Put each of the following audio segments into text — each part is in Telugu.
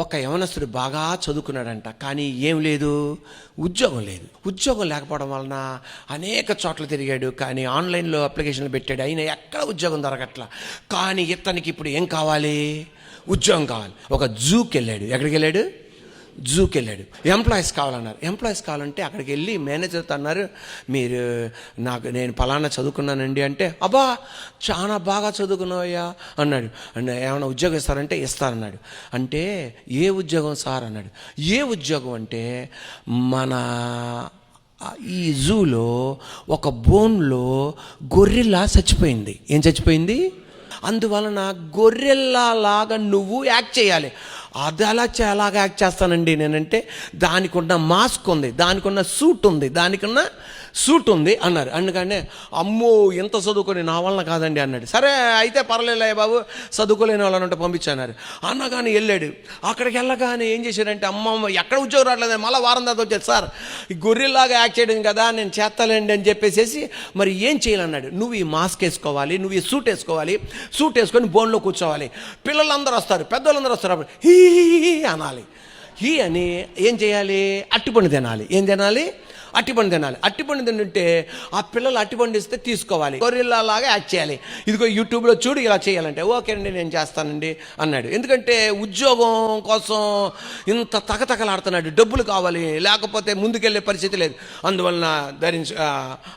ఒక యవనస్తుడు బాగా చదువుకున్నాడంట, కానీ ఏం లేదు, ఉద్యోగం లేదు. ఉద్యోగం లేకపోవడం వలన అనేక చోట్ల తిరిగాడు, కానీ ఆన్లైన్లో అప్లికేషన్లు పెట్టాడు, అయినా ఎక్కడ ఉద్యోగం దొరకట్లా. కానీ ఇతనికి ఇప్పుడు ఏం కావాలి? ఉద్యోగం కావాలి. ఒక జూకి వెళ్ళాడు. ఎక్కడికి వెళ్ళాడు? జూకి వెళ్ళాడు. ఎంప్లాయీస్ కావాలన్నారు. ఎంప్లాయీస్ కావాలంటే అక్కడికి వెళ్ళి మేనేజర్తో అన్నారు, మీరు నేను పలానా చదువుకున్నానండి అంటే, అబ్బా చాలా బాగా చదువుకున్నావయ్యా అన్నాడు. ఏమైనా ఉద్యోగం ఇస్తారంటే ఇస్తారన్నాడు. అంటే ఏ ఉద్యోగం సార్ అన్నాడు. ఏ ఉద్యోగం అంటే, మన ఈ జూలో ఒక బోన్లో గొర్రెల్లా చచ్చిపోయింది. ఏం చచ్చిపోయింది? అందువలన గొర్రెల్లా లాగా నువ్వు యాక్ట్ చేయాలి. అది అలాగా యాక్ట్ చేస్తానండి నేనంటే, దానికి ఉన్న మాస్క్ ఉంది, దానికి ఉన్న సూట్ ఉంది అన్నారు. అందుకనే అమ్మో ఎంత చదువుకొని నా వలన కాదండి అన్నాడు. సరే అయితే పర్లేదు బాబు, చదువుకోలేని వాళ్ళని ఉంటే పంపించన్నారు అన్నగాని వెళ్ళాడు. అక్కడికి వెళ్ళగానే ఏం చేశాడంటే, అమ్మమ్మ ఎక్కడ ఉద్యోగం రావట్లేదు, మళ్ళీ వారం దాకా వచ్చేది. సార్ ఈ గొర్రెల్లాగా యాక్ట్ చేయడం కదా, నేను చేస్తాలేండి అని చెప్పేసి, మరి ఏం చేయాలన్నాడు. నువ్వు ఈ మాస్క్ వేసుకోవాలి, నువ్వు ఈ సూట్ వేసుకోవాలి, సూట్ వేసుకొని బోన్లో కూర్చోవాలి, పిల్లలందరూ వస్తారు, పెద్దోళ్ళందరూ వస్తారు, అప్పుడు హీ అనాలి. హీ అని ఏం చేయాలి? అట్టిపండు తినాలి. ఏం తినాలి? అట్టిపండు తినాలి. అట్టిపండు తింటుంటే ఆ పిల్లలు అట్టిపండు ఇస్తే తీసుకోవాలి, గొర్రెల్లాగా యాక్ట్ చేయాలి. ఇదిగో యూట్యూబ్లో చూడు ఇలా చేయాలంటే, ఓకే అండి నేను చేస్తానండి అన్నాడు. ఎందుకంటే ఉద్యోగం కోసం ఇంత తగతగలాడుతున్నాడు, డబ్బులు కావాలి, లేకపోతే ముందుకెళ్ళే పరిస్థితి లేదు. అందువలన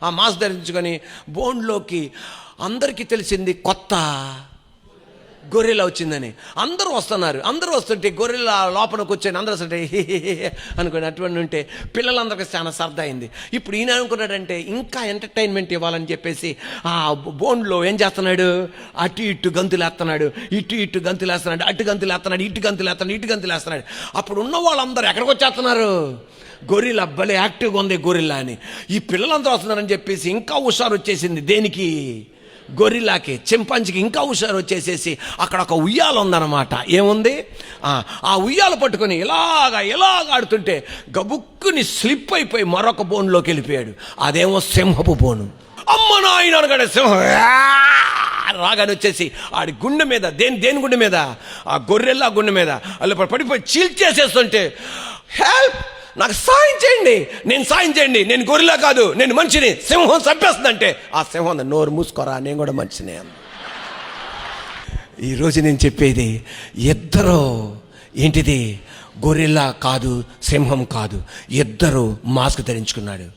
ఆ మాస్క్ ధరించుకొని బోన్లోకి, అందరికీ తెలిసింది కొత్త గొర్రెలా వచ్చిందని. అందరూ వస్తున్నారు. అందరూ వస్తుంటే గొర్రెల లోపల కూర్చొని అందరూ వస్తుంటే అనుకోండి, అటువంటి ఉంటే పిల్లలందరికీ చాలా సరదా అయింది. ఇప్పుడు ఈయన అనుకున్నాడంటే ఇంకా ఎంటర్టైన్మెంట్ ఇవ్వాలని చెప్పేసి ఆ బోన్లో ఏం చేస్తున్నాడు? అటు ఇటు గంతులేస్తున్నాడు, ఇటు గంతులేస్తున్నాడు, అటు గంతులేస్తున్నాడు, ఇటు గంతులేస్తున్నాడు. అప్పుడు ఉన్న వాళ్ళందరూ ఎక్కడికి వచ్చేస్తున్నారు? గొర్రెల భలే యాక్టివ్గా ఉంది గొర్రెల అని. ఈ పిల్లలందరూ వస్తున్నారని చెప్పేసి ఇంకా హుషారు వచ్చేసింది. దేనికి? గొర్రెలాకి, చింపాంజీకి ఇంకా హుషారు వచ్చేసేసి అక్కడ ఒక ఉయ్యాల ఉందన్నమాట. ఏముంది? ఆ ఉయ్యాల పట్టుకొని ఇలాగ ఆడుతుంటే గబుక్కుని స్లిప్ అయిపోయి మరొక బోన్లోకి వెళ్ళిపోయాడు. అదేమో సింహపు బోను. అమ్మ నాయన అనగానే సింహం రాగానే వచ్చేసి ఆడి గుండె మీద, దేని గుండె మీద? ఆ గొర్రెల్లా గుండె మీద అలా పడిపోయి చీల్చేసేస్తుంటే, హెల్ప్, నాకు సాయం చేయండి, నేను గొర్రెలా కాదు, నేను మనిషిని, సింహం చంపేస్తుందంటే ఆ సింహం నోరు మూసుకోరా, నేను కూడా మనిషినే. ఈరోజు నేను చెప్పేది, ఇద్దరు ఏంటిది? గొర్రెలా కాదు, సింహం కాదు, ఇద్దరు మాస్క్ ధరించుకున్నాడు.